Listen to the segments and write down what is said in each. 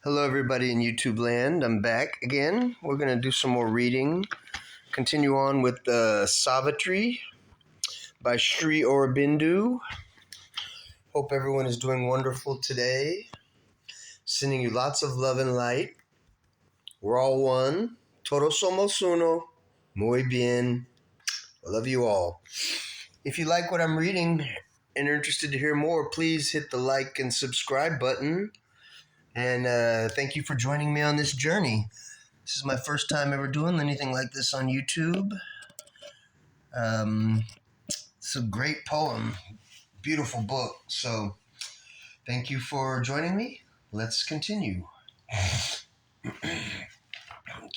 Hello, everybody in YouTube land. I'm back again. We're going to do some more reading. Continue on with SAVITRI by Sri Aurobindo. Hope everyone is doing wonderful today. Sending you lots of love and light. We're all one. Todos somos uno. Muy bien. I love you all. If you like what I'm reading and are interested to hear more, please hit the like and subscribe button. And thank you for joining me on this journey. This is my first time ever doing anything like this on YouTube. It's a great poem, beautiful book. So thank you for joining me. Let's continue.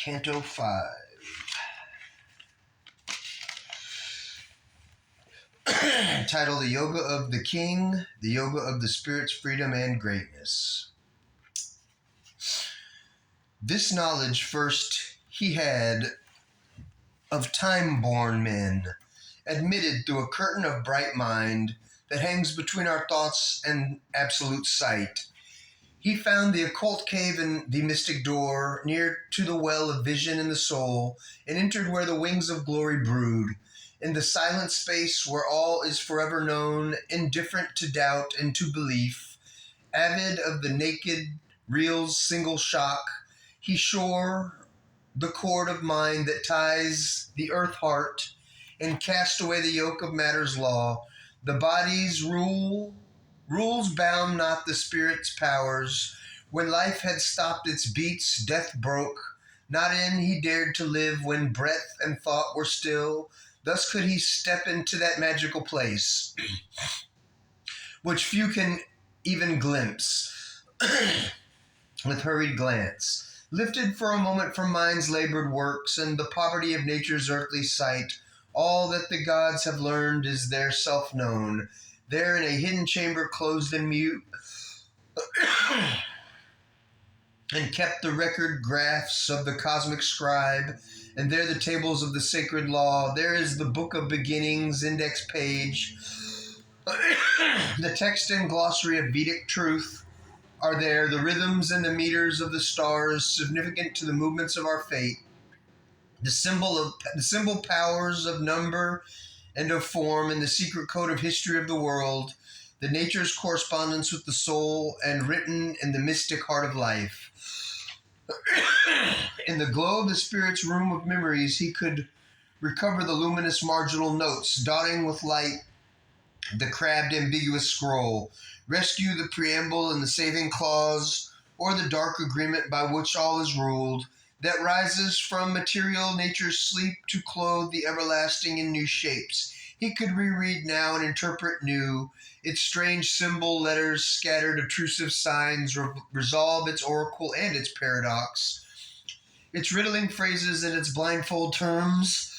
Canto 5. Title: The Yoga of the King, the Yoga of the Spirit's Freedom and Greatness. This knowledge first he had of time-born men, admitted through a curtain of bright mind that hangs between our thoughts and absolute sight. He found the occult cave and the mystic door near to the well of vision in the soul, and entered where the wings of glory brood, in the silent space where all is forever known, indifferent to doubt and to belief, avid of the naked real's single shock. He shore the cord of mind that ties the earth heart, and cast away the yoke of matter's law. The body's rules bound not the spirit's powers. When life had stopped its beats, death broke. Not in he dared to live when breath and thought were still. Thus could he step into that magical place, which few can even glimpse with hurried glance. Lifted for a moment from mind's labored works and the poverty of nature's earthly sight, all that the gods have learned is their self-known. There in a hidden chamber closed and mute, and kept the record graphs of the cosmic scribe, and there the tables of the sacred law. There is the book of beginnings, index page, the text and glossary of Vedic truth are there, the rhythms and the meters of the stars, significant to the movements of our fate, the symbol powers of number and of form, and the secret code of history of the world, the nature's correspondence with the soul, and written in the mystic heart of life. In the glow of the spirit's room of memories, he could recover the luminous marginal notes, dotting with light the crabbed ambiguous scroll, rescue the preamble and the saving clause, or the dark agreement by which all is ruled, that rises from material nature's sleep to clothe the everlasting in new shapes. He could reread now and interpret new, its strange symbol letters, scattered obtrusive signs, resolve its oracle and its paradox, its riddling phrases and its blindfold terms.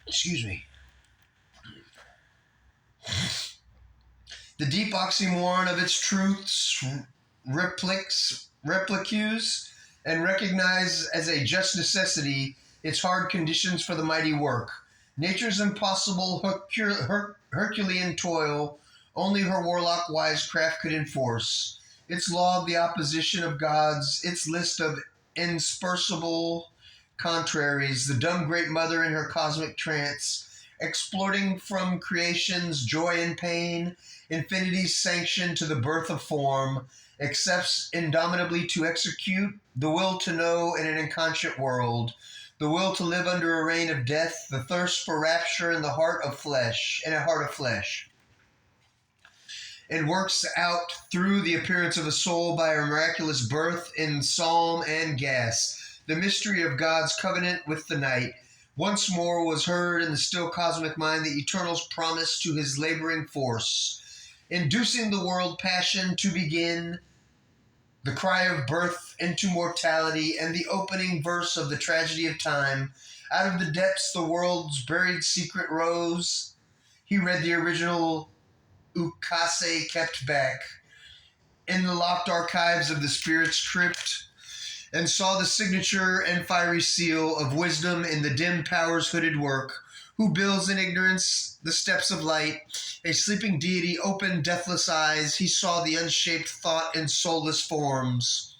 Excuse me. The deep oxymoron of its truths, repliques, and recognize as a just necessity its hard conditions for the mighty work. Nature's impossible Herculean toil only her warlock wise craft could enforce. Its law of the opposition of gods, its list of inspersible contraries, the dumb great mother in her cosmic trance, exploiting from creation's joy and pain, infinity's sanction to the birth of form, accepts indomitably to execute, the will to know in an inconscient world, the will to live under a reign of death, the thirst for rapture in the heart of flesh, and works out through the appearance of a soul by a miraculous birth in psalm and gas. The mystery of God's covenant with the night once more was heard in the still cosmic mind, the Eternal's promise to his laboring force, inducing the world passion to begin, the cry of birth into mortality, and the opening verse of the tragedy of time. Out of the depths the world's buried secret rose. He read the original ukase kept back in the locked archives of the spirit's crypt, and saw the signature and fiery seal of wisdom in the dim power's hooded work, who builds in ignorance the steps of light. A sleeping deity opened deathless eyes. He saw the unshaped thought in soulless forms.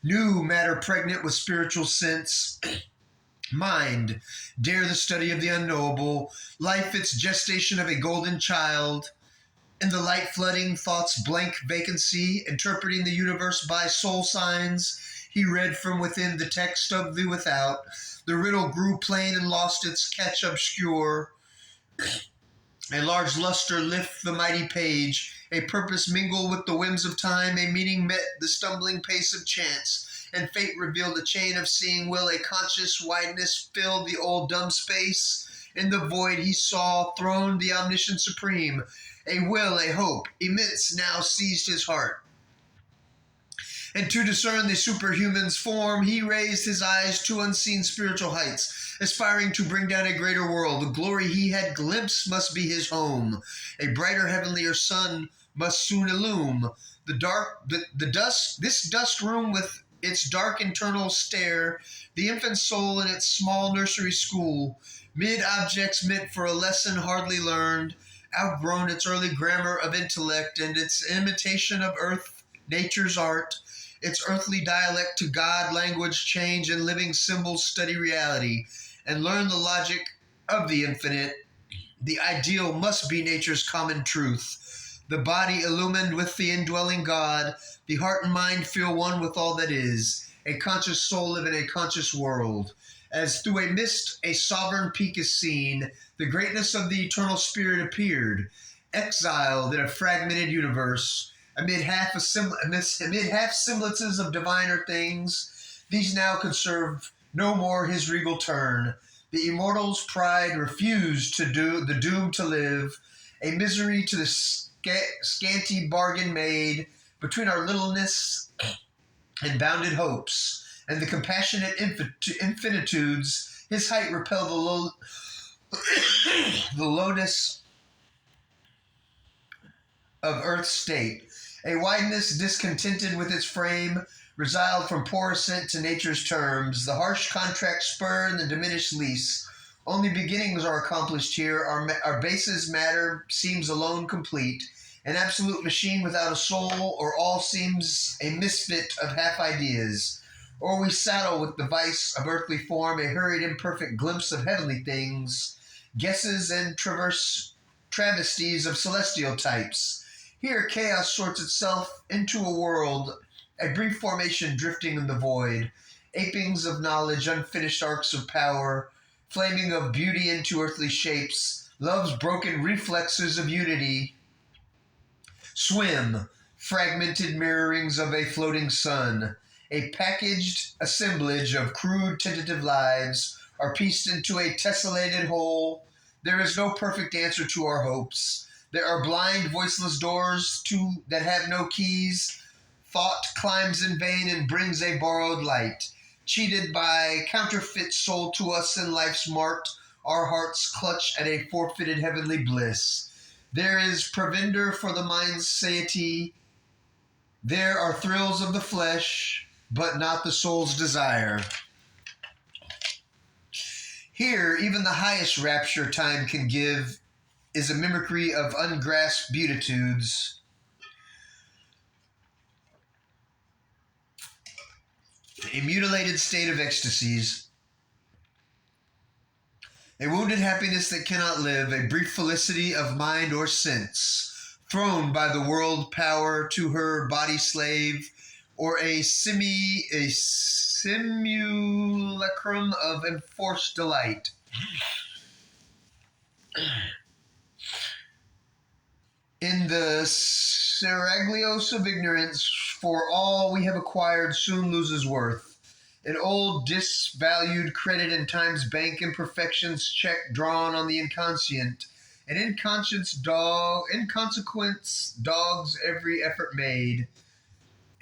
New matter pregnant with spiritual sense. Mind, dare the study of the unknowable. Life, its gestation of a golden child. In the light flooding thought's blank vacancy, interpreting the universe by soul signs, he read from within the text of the without. The riddle grew plain and lost its catch obscure. A large luster lift the mighty page, a purpose mingle with the whims of time, a meaning met the stumbling pace of chance, and fate revealed a chain of seeing will, a conscious wideness filled the old dumb space. In the void he saw throned the omniscient supreme, a will, a hope, immense now seized his heart. And to discern the superhuman's form, he raised his eyes to unseen spiritual heights, aspiring to bring down a greater world. The glory he had glimpsed must be his home. A brighter, heavenlier sun must soon illume this dust room with its dark internal stare, the infant soul in its small nursery school, mid objects meant for a lesson hardly learned, outgrown its early grammar of intellect and its imitation of earth, nature's art, its earthly dialect to God language change, and living symbols study reality, and learn the logic of the infinite. The ideal must be nature's common truth. The body illumined with the indwelling God, the heart and mind feel one with all that is. A conscious soul live in a conscious world. As through a mist a sovereign peak is seen, the greatness of the eternal spirit appeared, exiled in a fragmented universe. Amid half semblances of diviner things, these now could serve no more his regal turn. The immortal's pride refused to do the doom to live, a misery to the scanty bargain made between our littleness and bounded hopes, and the compassionate infinitudes. His height repelled the lowness of earth's state. A wideness discontented with its frame, resiled from poor ascent to nature's terms. The harsh contract spurn the diminished lease. Only beginnings are accomplished here. Our basis matter seems alone complete. An absolute machine without a soul, or all seems a misfit of half ideas. Or we saddle with the vice of earthly form, a hurried imperfect glimpse of heavenly things, guesses and travesties of celestial types. Here chaos sorts itself into a world, a brief formation drifting in the void, apings of knowledge, unfinished arcs of power, flaming of beauty into earthly shapes, love's broken reflexes of unity. Swim, fragmented mirrorings of a floating sun, a packaged assemblage of crude tentative lives, are pieced into a tessellated whole. There is no perfect answer to our hopes. There are blind, voiceless doors that have no keys. Thought climbs in vain and brings a borrowed light. Cheated by counterfeit soul to us in life's mart, our hearts clutch at a forfeited heavenly bliss. There is provender for the mind's satiety. There are thrills of the flesh, but not the soul's desire. Here, even the highest rapture time can give is a mimicry of ungrasped beatitudes. A mutilated state of ecstasies. A wounded happiness that cannot live, a brief felicity of mind or sense, thrown by the world power to her body slave, or a simulacrum of enforced delight. In the seraglios of ignorance, for all we have acquired soon loses worth. An old disvalued credit in time's bank imperfections check drawn on the inconscient. An inconsequence dogs every effort made,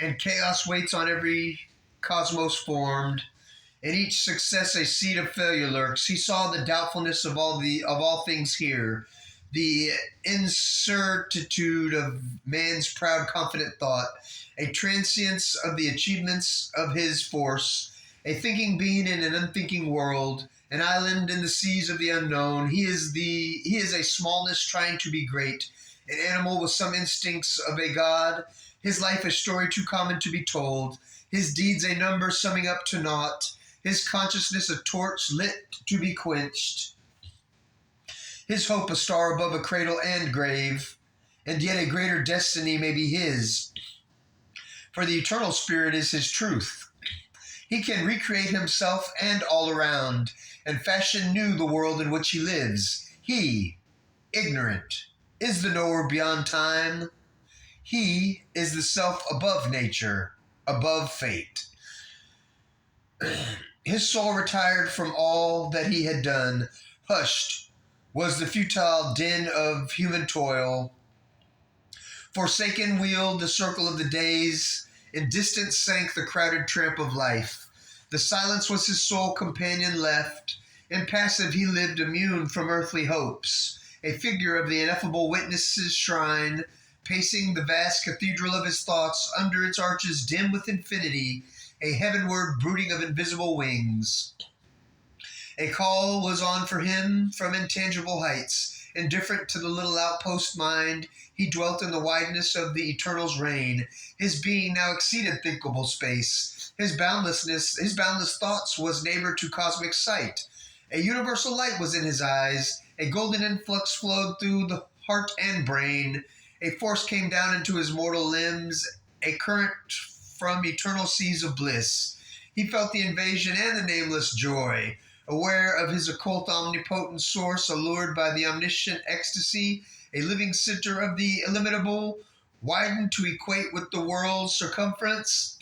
and chaos waits on every cosmos formed. In each success a seed of failure lurks. He saw the doubtfulness of all things here, the incertitude of man's proud, confident thought, a transience of the achievements of his force, a thinking being in an unthinking world, an island in the seas of the unknown. He is a smallness trying to be great, an animal with some instincts of a god. His life a story too common to be told, his deeds a number summing up to naught, his consciousness a torch lit to be quenched, his hope a star above a cradle and grave, and yet a greater destiny may be his, for the eternal spirit is his truth. He can recreate himself and all around, and fashion new the world in which he lives. He, ignorant, is the knower beyond time. He is the self above nature, above fate. His soul retired from all that he had done. Hushed was the futile din of human toil. Forsaken wheeled the circle of the days. In distance sank the crowded tramp of life. The silence was his sole companion left. Impassive he lived immune from earthly hopes, a figure of the ineffable witness's shrine, pacing the vast cathedral of his thoughts under its arches dim with infinity, a heavenward brooding of invisible wings. A call was on for him from intangible heights. Indifferent to the little outpost mind, he dwelt in the wideness of the Eternal's reign. His being now exceeded thinkable space. His boundless thoughts was neighbor to cosmic sight. A universal light was in his eyes. A golden influx flowed through the heart and brain. A force came down into his mortal limbs, a current from eternal seas of bliss. He felt the invasion and the nameless joy. Aware of his occult omnipotent source, allured by the omniscient ecstasy, a living center of the illimitable, widened to equate with the world's circumference,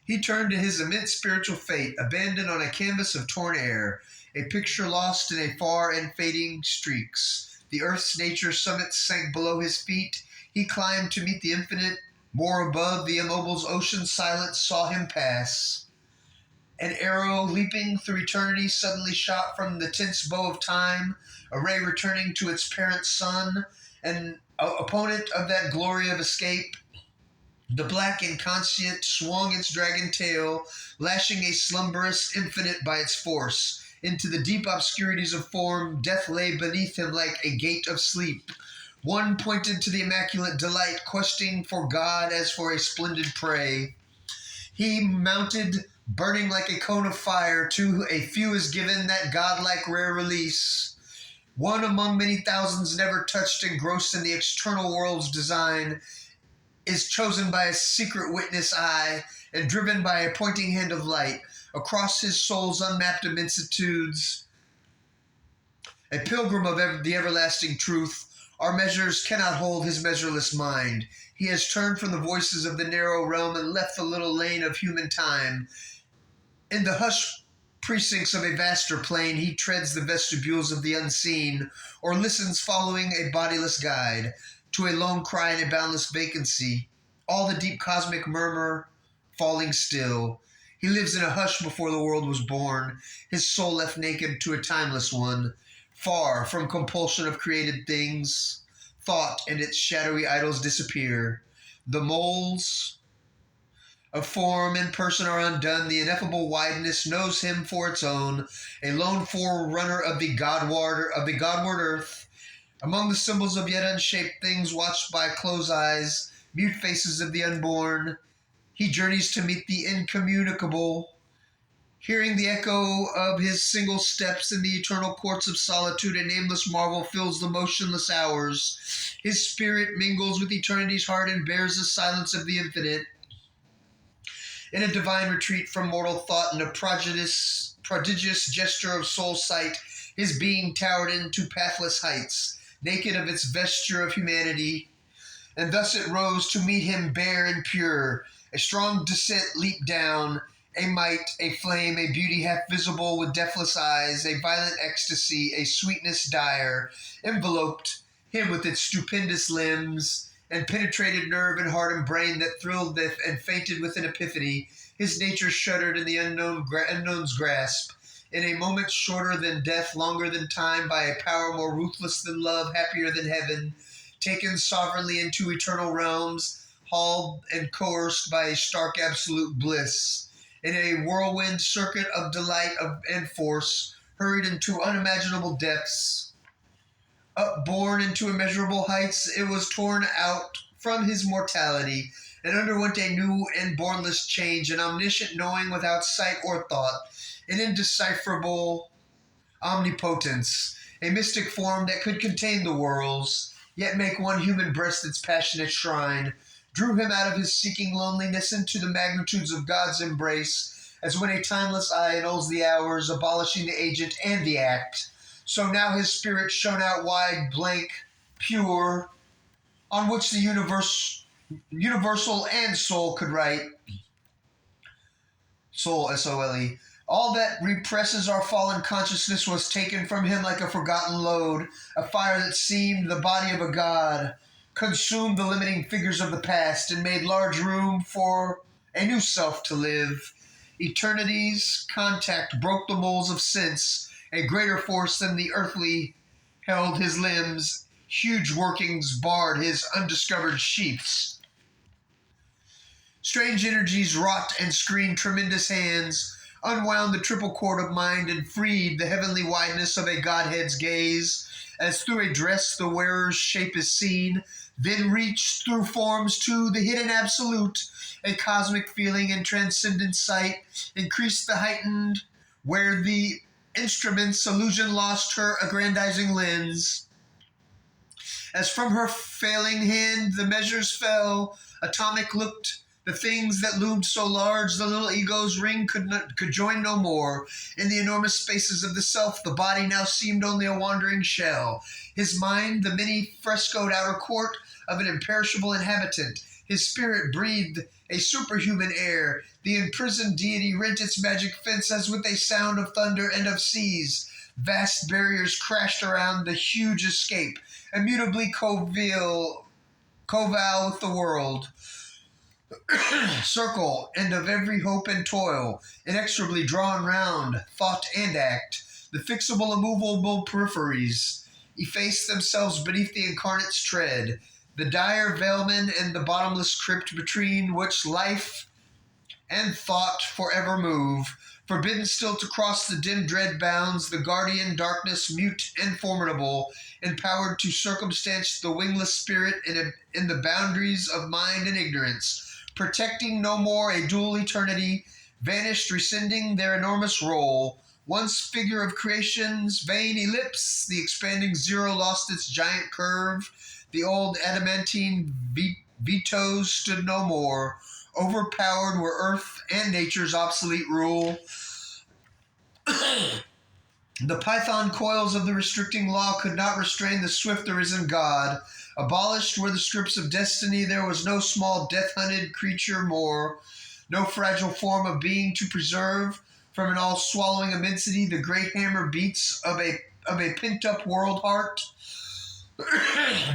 he turned to his immense spiritual fate, abandoned on a canvas of torn air, a picture lost in a far and fading streaks. The earth's nature summit sank below his feet. He climbed to meet the infinite. More above, the immobile's ocean silence saw him pass. An arrow leaping through eternity suddenly shot from the tense bow of time, a ray returning to its parent sun, an opponent of that glory of escape. The black inconscient swung its dragon tail, lashing a slumberous infinite by its force. Into the deep obscurities of form, death lay beneath him like a gate of sleep. One pointed to the immaculate delight, questing for God as for a splendid prey. He mounted, burning like a cone of fire. To a few is given that godlike rare release. One among many thousands never touched, engrossed in the external world's design, is chosen by a secret witness eye and driven by a pointing hand of light across his soul's unmapped immensitudes. A pilgrim of the everlasting truth, our measures cannot hold his measureless mind. He has turned from the voices of the narrow realm and left the little lane of human time. In the hushed precincts of a vaster plane, he treads the vestibules of the unseen, or listens following a bodiless guide to a lone cry in a boundless vacancy, all the deep cosmic murmur falling still. He lives in a hush before the world was born, his soul left naked to a timeless one, far from compulsion of created things. Thought and its shadowy idols disappear. The moles of form and person are undone. The ineffable wideness knows him for its own, a lone forerunner of the Godward earth. Among the symbols of yet unshaped things, watched by closed eyes, mute faces of the unborn, he journeys to meet the incommunicable, hearing the echo of his single steps in the eternal courts of solitude. A nameless marvel fills the motionless hours. His spirit mingles with eternity's heart and bears the silence of the infinite. In a divine retreat from mortal thought, in a prodigious gesture of soul sight, his being towered into pathless heights, naked of its vesture of humanity. And thus it rose to meet him bare and pure. A strong descent leaped down, a might, a flame, a beauty half visible with deathless eyes, a violent ecstasy, a sweetness dire, enveloped him with its stupendous limbs, and penetrated nerve and heart and brain that thrilled and fainted with an epiphany. His nature shuddered in the unknown's grasp. In a moment shorter than death, longer than time, by a power more ruthless than love, happier than heaven, taken sovereignly into eternal realms, hauled and coerced by a stark absolute bliss. In a whirlwind circuit of delight and force, hurried into unimaginable depths. Upborne into immeasurable heights, it was torn out from his mortality and underwent a new and bornless change, an omniscient knowing without sight or thought, an indecipherable omnipotence, a mystic form that could contain the worlds, yet make one human breast its passionate shrine, drew him out of his seeking loneliness into the magnitudes of God's embrace, as when a timeless eye annuls the hours, abolishing the agent and the act. So now his spirit shone out wide, blank, pure, on which the universal and soul could write. Soul, S-O-L-E. All that represses our fallen consciousness was taken from him like a forgotten load, a fire that seemed the body of a god, consumed the limiting figures of the past, and made large room for a new self to live. Eternity's contact broke the molds of sense. A greater force than the earthly held his limbs. Huge workings barred his undiscovered sheaths. Strange energies wrought and screened tremendous hands, unwound the triple cord of mind, and freed the heavenly wideness of a Godhead's gaze, as through a dress the wearer's shape is seen, then reached through forms to the hidden absolute, a cosmic feeling and transcendent sight, increased the heightened, where the instrument's illusion lost her aggrandizing lens. As from her failing hand the measures fell, atomic looked the things that loomed so large the little ego's ring could join no more. In the enormous spaces of the self, the body now seemed only a wandering shell. His mind, the many-frescoed outer court of an imperishable inhabitant. His spirit breathed a superhuman air. The imprisoned deity rent its magic fence as with a sound of thunder and of seas. Vast barriers crashed around the huge escape, immutably coeval with the world. Circle, and of every hope and toil, inexorably drawn round thought and act, the fixable, immovable peripheries efface themselves beneath the incarnate's tread, the dire veilment and the bottomless crypt between which life and thought forever move, forbidden still to cross the dim dread bounds, the guardian darkness mute and formidable, empowered to circumstance the wingless spirit in the boundaries of mind and ignorance, protecting no more a dual eternity, vanished, rescinding their enormous role. Once figure of creation's vain ellipse, the expanding zero lost its giant curve. The old adamantine vetoes stood no more. Overpowered were earth and nature's obsolete rule. The python coils of the restricting law could not restrain the swift arisen God. Abolished were the strips of destiny, there was no small death-hunted creature more, no fragile form of being to preserve. From an all-swallowing immensity, the great hammer beats of a pent-up world heart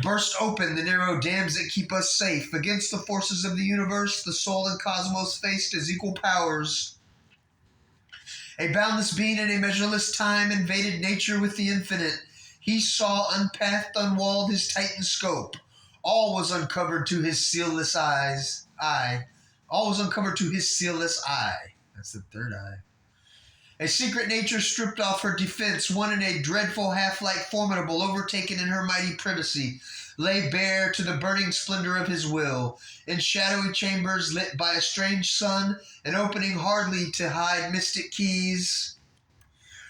burst open the narrow dams that keep us safe. Against the forces of the universe, the soul and cosmos faced as equal powers. A boundless being in a measureless time invaded nature with the infinite. He saw unpathed, unwalled his titan scope. All was uncovered to his sealless eye. All was uncovered to his sealless eye. That's the third eye. A secret nature stripped off her defense, one in a dreadful half-light formidable, overtaken in her mighty privacy, lay bare to the burning splendor of his will, in shadowy chambers lit by a strange sun, and opening hardly to hide mystic keys.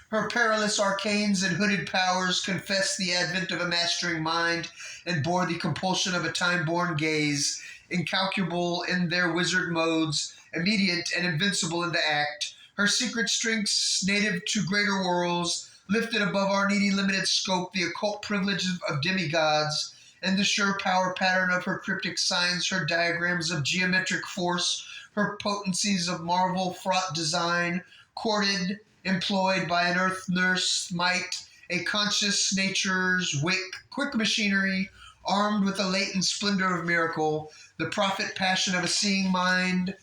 Her perilous arcanes and hooded powers confessed the advent of a mastering mind, and bore the compulsion of a time-born gaze, incalculable in their wizard modes, immediate and invincible in the act. Her secret strengths, native to greater worlds, lifted above our needy limited scope the occult privileges of demigods, and the sure power pattern of her cryptic signs, her diagrams of geometric force, her potencies of marvel-fraught design, courted, employed by an earth nurse might, a conscious nature's quick machinery, armed with the latent splendor of miracle, the prophet passion of a seeing mind,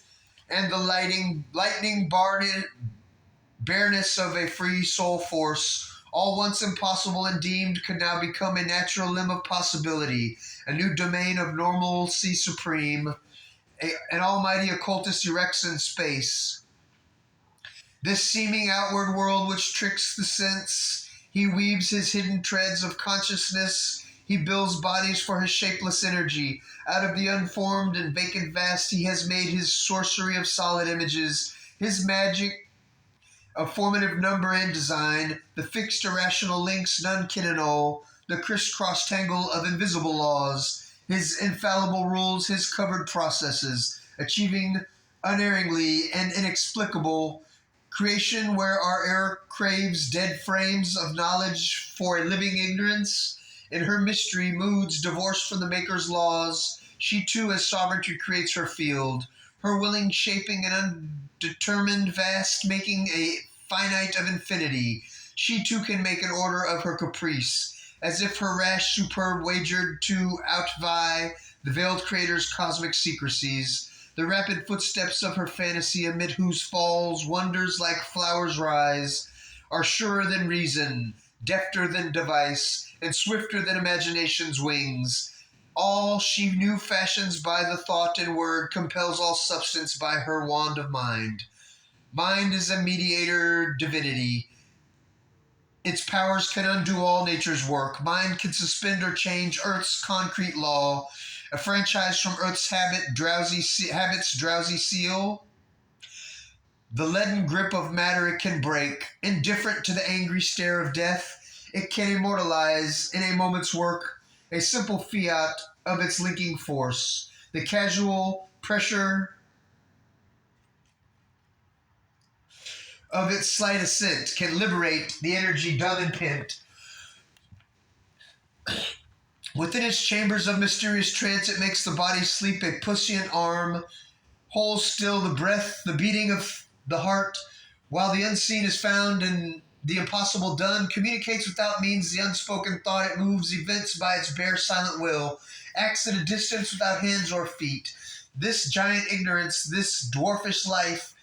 and the lightning bareness of a free soul force, all once impossible and deemed, could now become a natural limb of possibility, a new domain of normalcy supreme, an almighty occultist erects in space. This seeming outward world which tricks the sense, he weaves his hidden threads of consciousness. He builds bodies for his shapeless energy. Out of the unformed and vacant vast, he has made his sorcery of solid images, his magic of formative number and design, the fixed irrational links none can annul, the crisscross tangle of invisible laws, his infallible rules, his covered processes, achieving unerringly and inexplicable creation where our error craves dead frames of knowledge for a living ignorance. In her mystery, moods divorced from the Maker's laws, she too as sovereignty creates her field, her willing shaping an undetermined vast, making a finite of infinity. She too can make an order of her caprice, as if her rash superb wagered to outvie the veiled creator's cosmic secrecies. The rapid footsteps of her fantasy, amid whose falls wonders like flowers rise, are surer than reason, defter than device, and swifter than imagination's wings. All she new fashions by the thought and word, compels all substance by her wand of mind. Mind is a mediator divinity. Its powers can undo all nature's work. Mind can suspend or change earth's concrete law, a franchise from earth's habit's drowsy seal. The leaden grip of matter it can break. Indifferent to the angry stare of death, it can immortalize in a moment's work a simple fiat of its linking force. The casual pressure of its slight ascent can liberate the energy dumb and pent. Within its chambers of mysterious trance, it makes the body sleep a puissant arm, holds still the breath, the beating of the heart, while the unseen is found and the impossible done, communicates without means the unspoken thought, it moves events by its bare silent will, acts at a distance without hands or feet. This giant ignorance, this dwarfish life,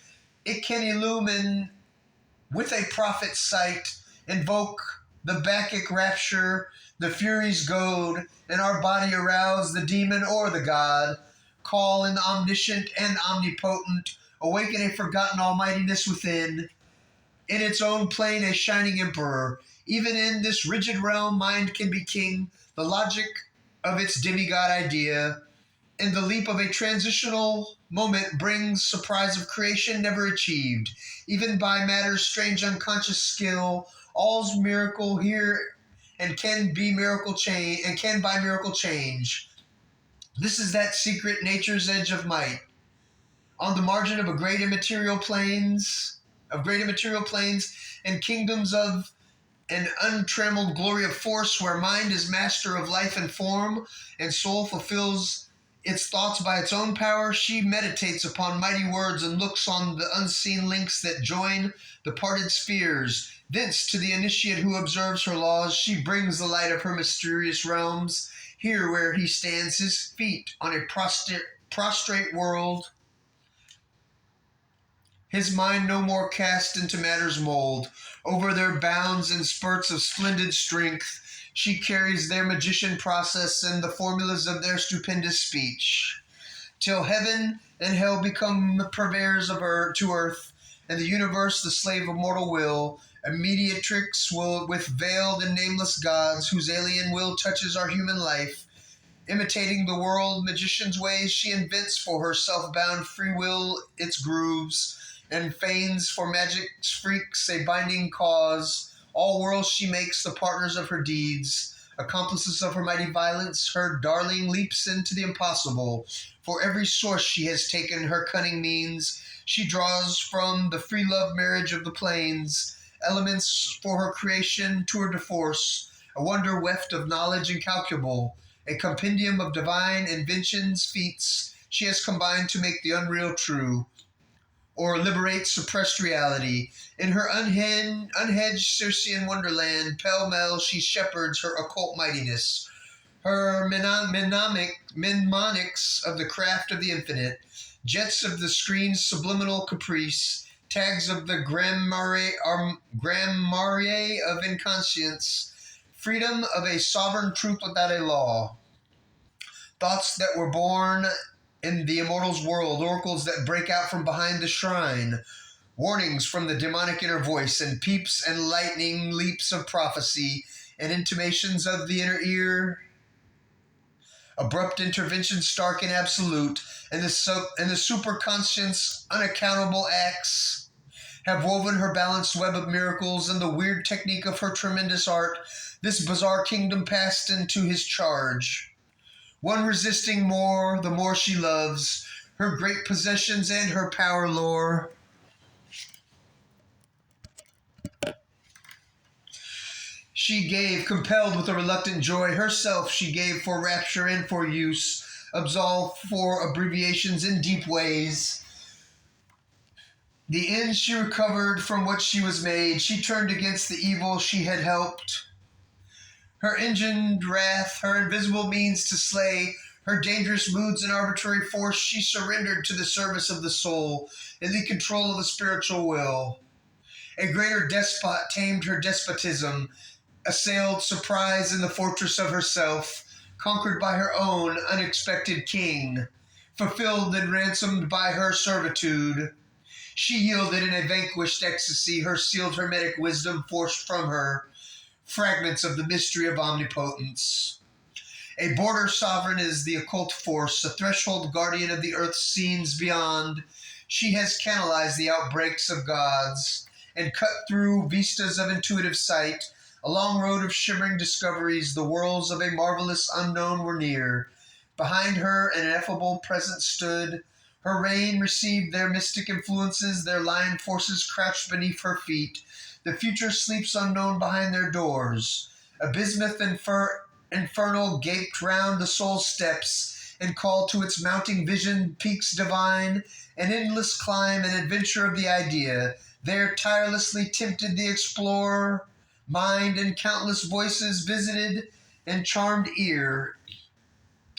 it can illumine with a prophet's sight, invoke the Bacchic rapture, the Furies goad, and our body arouse the demon or the god, call in the omniscient and omnipotent, awaken a forgotten almightiness within, in its own plane a shining emperor. Even in this rigid realm, mind can be king, the logic of its demigod idea, in the leap of a transitional moment brings surprise of creation never achieved. Even by matter's strange unconscious skill, all's miracle here and can by miracle change. This is that secret nature's edge of might. On the margin of great immaterial planes, and kingdoms of an untrammeled glory of force, where mind is master of life and form, and soul fulfills its thoughts by its own power, she meditates upon mighty words and looks on the unseen links that join the parted spheres. Thence to the initiate who observes her laws, she brings the light of her mysterious realms. Here where he stands, his feet on a prostrate world, his mind no more cast into matter's mold. Over their bounds and spurts of splendid strength, she carries their magician process and the formulas of their stupendous speech, till heaven and hell become the purveyors of to earth, and the universe the slave of mortal will. A mediatrix will with veiled and nameless gods, whose alien will touches our human life. Imitating the world magician's ways, she invents for her self-bound free will its grooves, and feigns for magic's freaks a binding cause. All worlds she makes the partners of her deeds, accomplices of her mighty violence. Her darling leaps into the impossible. For every source she has taken her cunning means. She draws from the free love marriage of the plains elements for her creation tour de force, a wonder weft of knowledge incalculable, a compendium of divine inventions, feats she has combined to make the unreal true, or liberate suppressed reality. In her unhedged Circean wonderland, pell-mell she shepherds her occult mightiness, her mnemonics of the craft of the infinite, jets of the screen's subliminal caprice, tags of the gramarye of inconscience, freedom of a sovereign truth without a law, thoughts that were born in the immortal's world, oracles that break out from behind the shrine, warnings from the demonic inner voice, and peeps and lightning leaps of prophecy, and intimations of the inner ear. Abrupt intervention, stark and absolute, and the superconscious unaccountable acts have woven her balanced web of miracles and the weird technique of her tremendous art. This bizarre kingdom passed into his charge. One resisting more, the more she loves, her great possessions and her power lore. She gave, compelled with a reluctant joy, herself she gave for rapture and for use, absolved for abbreviations in deep ways. The end she recovered from what she was made, she turned against the evil she had helped. Her engined wrath, her invisible means to slay, her dangerous moods and arbitrary force, she surrendered to the service of the soul, in the control of the spiritual will. A greater despot tamed her despotism, assailed surprise in the fortress of herself, conquered by her own unexpected king, fulfilled and ransomed by her servitude. She yielded in a vanquished ecstasy, her sealed hermetic wisdom forced from her, fragments of the mystery of omnipotence. A border sovereign is the occult force, a threshold guardian of the earth's scenes beyond. She has canalized the outbreaks of gods and cut through vistas of intuitive sight. A long road of shimmering discoveries, the worlds of a marvelous unknown were near. Behind her an ineffable presence stood. Her reign received their mystic influences, their lion forces crouched beneath her feet. The future sleeps unknown behind their doors. A bismuth infernal gaped round the soul's steps and called to its mounting vision peaks divine, an endless climb, an adventure of the idea. There tirelessly tempted the explorer, mind and countless voices visited and charmed ear.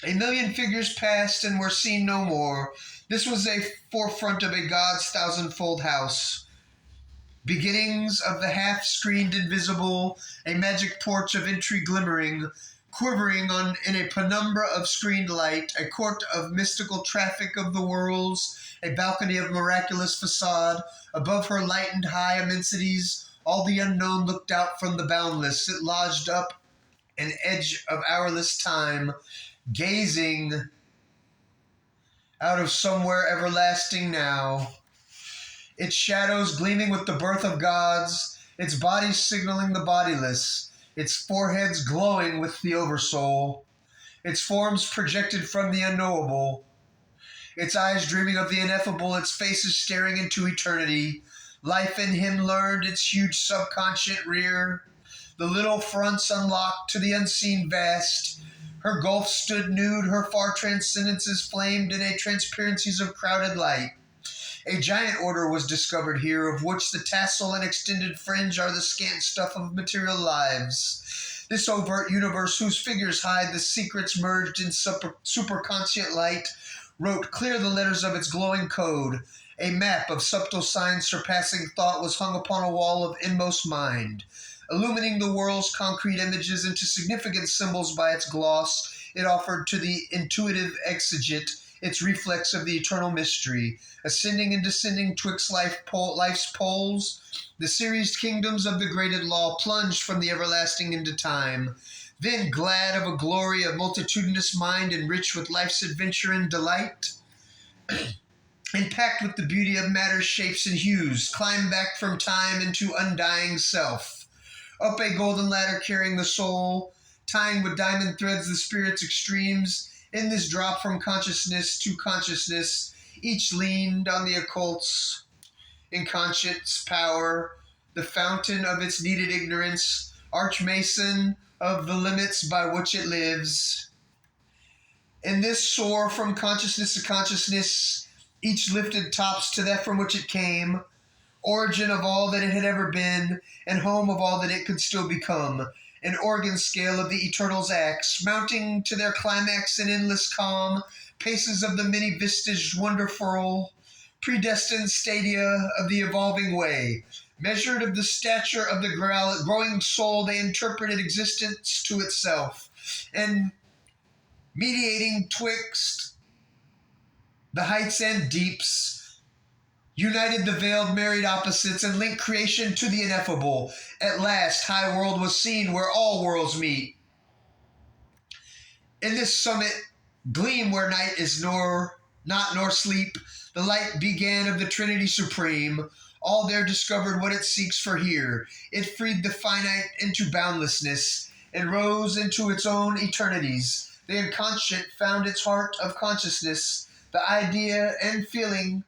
A million figures passed and were seen no more. This was a forefront of a god's thousandfold house. Beginnings of the half-screened invisible, a magic porch of entry glimmering, quivering in a penumbra of screened light, a court of mystical traffic of the worlds, a balcony of miraculous facade. Above her lightened high immensities, all the unknown looked out from the boundless. It lodged up an edge of hourless time, gazing out of somewhere everlasting now. Its shadows gleaming with the birth of gods, its bodies signaling the bodiless, its foreheads glowing with the oversoul, its forms projected from the unknowable, its eyes dreaming of the ineffable, its faces staring into eternity. Life in him learned its huge subconscient rear, the little fronts unlocked to the unseen vast. Her gulf stood nude, her far transcendences flamed in a transparencies of crowded light. A giant order was discovered here, of which the tassel and extended fringe are the scant stuff of material lives. This overt universe, whose figures hide the secrets merged in superconscient light, wrote clear the letters of its glowing code. A map of subtle signs surpassing thought was hung upon a wall of inmost mind. Illumining the world's concrete images into significant symbols by its gloss, it offered to the intuitive exegete its reflex of the eternal mystery. Ascending and descending twixt life's poles, the series kingdoms of the graded law plunged from the everlasting into time. Then, glad of a glory of multitudinous mind enriched with life's adventure and delight, and packed with the beauty of matter's shapes and hues, climb back from time into undying self. Up a golden ladder carrying the soul, tying with diamond threads the spirit's extremes, in this drop from consciousness to consciousness, each leaned on the occult's inconscious power, the fountain of its needed ignorance, archmason of the limits by which it lives. In this soar from consciousness to consciousness, each lifted tops to that from which it came, origin of all that it had ever been, and home of all that it could still become, an organ scale of the eternal's acts, mounting to their climax in endless calm, paces of the many vistas wonderful, predestined stadia of the evolving way. Measured of the stature of the growing soul, they interpreted existence to itself, and mediating twixt the heights and deeps, united the veiled married opposites, and linked creation to the ineffable. At last, high world was seen where all worlds meet. In this summit gleam where night is not nor sleep, the light began of the Trinity Supreme. All there discovered what it seeks for here. It freed the finite into boundlessness and rose into its own eternities. The inconscient found its heart of consciousness. The idea and feeling,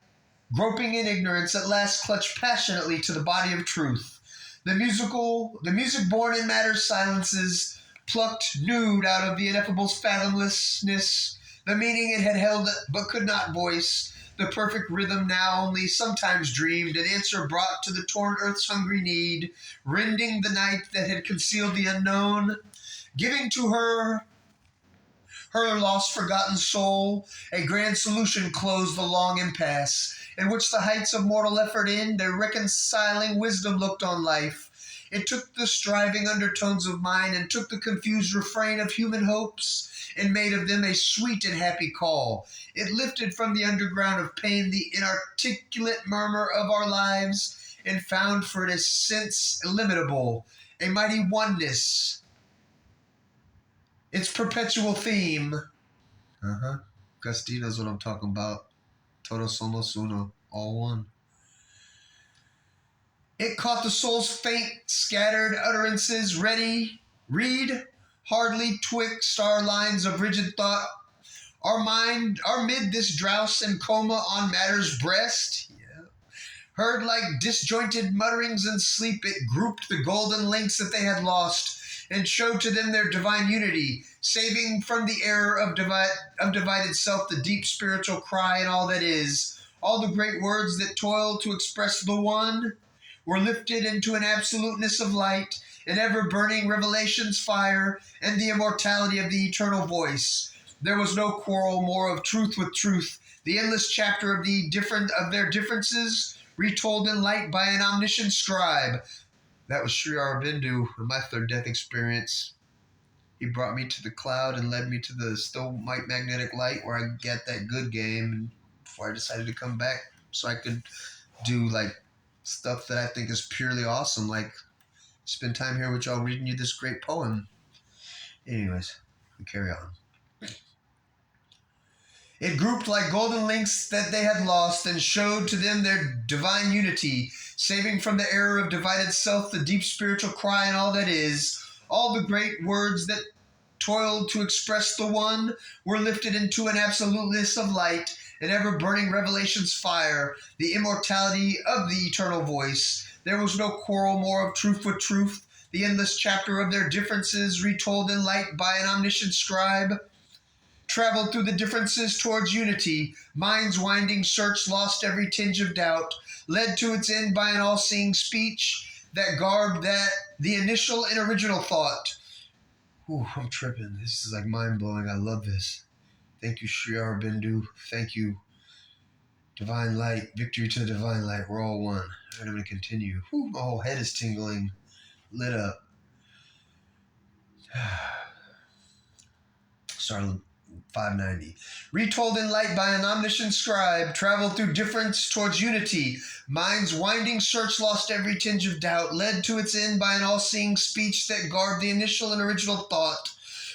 groping in ignorance, at last clutched passionately to the body of truth. The music born in matter's silences, plucked nude out of the ineffable's fathomlessness, the meaning it had held but could not voice, the perfect rhythm now only sometimes dreamed, an answer brought to the torn earth's hungry need, rending the night that had concealed the unknown, giving to her lost forgotten soul, a grand solution closed the long impasse, in which the heights of mortal effort end, their reconciling wisdom looked on life. It took the striving undertones of mine and took the confused refrain of human hopes and made of them a sweet and happy call. It lifted from the underground of pain the inarticulate murmur of our lives and found for it a sense illimitable, a mighty oneness, its perpetual theme. Gusty knows what I'm talking about. Todos somos uno, all one. It caught the soul's faint, scattered utterances, read hardly twixt our lines of rigid thought. Our mid this drowse and coma on matter's breast. Heard like disjointed mutterings in sleep, it grouped the golden links that they had lost and showed to them their divine unity, saving from the error of divided self the deep spiritual cry and all that is. All the great words that toiled to express the one were lifted into an absoluteness of light, an ever-burning revelation's fire, and the immortality of the eternal voice. There was no quarrel more of truth with truth. The endless chapter of their differences, retold in light by an omniscient scribe. That was Sri Aurobindo in my third death experience. He brought me to the cloud and led me to the still magnetic light where I get that good game, and before I decided to come back so I could do like stuff that I think is purely awesome, like spend time here with y'all reading you this great poem. Anyways, we carry on. It grouped like golden links that they had lost and showed to them their divine unity, saving from the error of divided self the deep spiritual cry and all that is. All the great words that toiled to express the one were lifted into an absoluteness of light, an ever-burning revelation's fire, the immortality of the eternal voice. There was no quarrel more of truth with truth, the endless chapter of their differences retold in light by an omniscient scribe. Traveled through the differences towards unity, mind's winding search lost every tinge of doubt, led to its end by an all-seeing speech that garbed the initial and original thought. Ooh, I'm tripping. This is like mind-blowing. I love this. Thank you, Sri Aurobindo. Thank you, Divine Light. Victory to the Divine Light. We're all one. All right, I'm going to continue. Ooh, my whole head is tingling. Lit up. Sorry, 590. Retold in light by an omniscient scribe, traveled through difference towards unity. Mind's winding search lost every tinge of doubt, led to its end by an all-seeing speech that garbed the initial and original thought.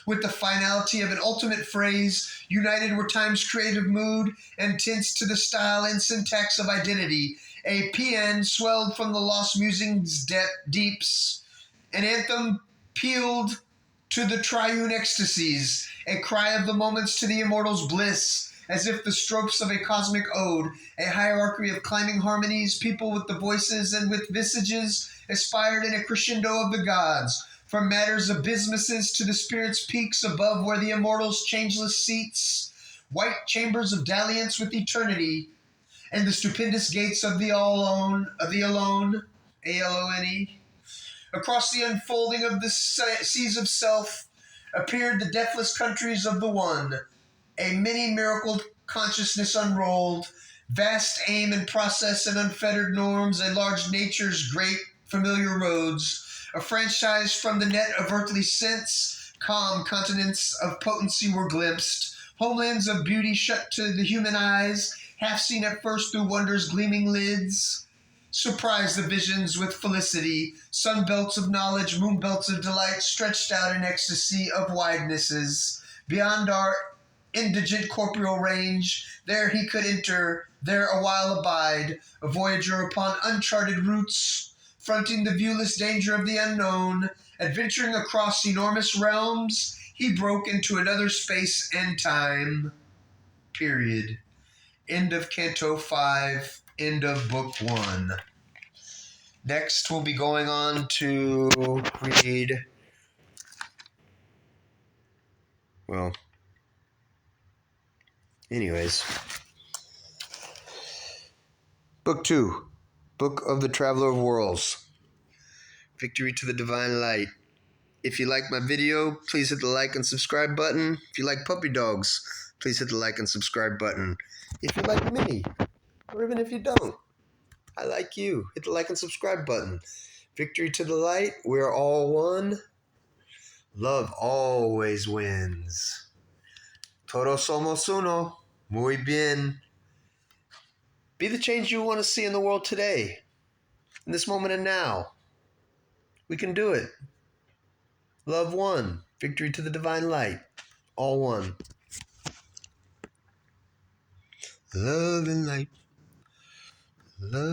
With the finality of an ultimate phrase, united were time's creative mood and tints to the style and syntax of identity. A paean swelled from the lost musings' deeps. An anthem pealed to the triune ecstasies, a cry of the moments to the immortal's bliss, as if the strophes of a cosmic ode, a hierarchy of climbing harmonies, people with the voices and with visages, aspired in a crescendo of the gods, from matter's abysmuses to the spirit's peaks above where the immortal's changeless seats, white chambers of dalliance with eternity, and the stupendous gates of the alone, ALONE. Across the unfolding of the seas of self appeared the deathless countries of the one, a many-miracled consciousness unrolled, vast aim and process and unfettered norms, a large nature's great familiar roads, a franchise from the net of earthly sense, calm continents of potency were glimpsed, homelands of beauty shut to the human eyes, half seen at first through wonder's gleaming lids. Surprise the visions with felicity, sun belts of knowledge, moon belts of delight, stretched out in ecstasy of widenesses. Beyond our indigent corporeal range, there he could enter, there a while abide, a voyager upon uncharted routes, fronting the viewless danger of the unknown, adventuring across enormous realms, he broke into another space and time. Period. End of Canto 5, end of Book 1. Next, we'll be going on to read, well, anyways. Book 2, Book of the Traveler of Worlds. Victory to the Divine Light. If you like my video, please hit the like and subscribe button. If you like puppy dogs, please hit the like and subscribe button. If you like me, or even if you don't, I like you. Hit the like and subscribe button. Victory to the light. We're all one. Love always wins. Todos somos uno. Muy bien. Be the change you want to see in the world today. In this moment and now. We can do it. Love one. Victory to the divine light. All one. Love and light. Love.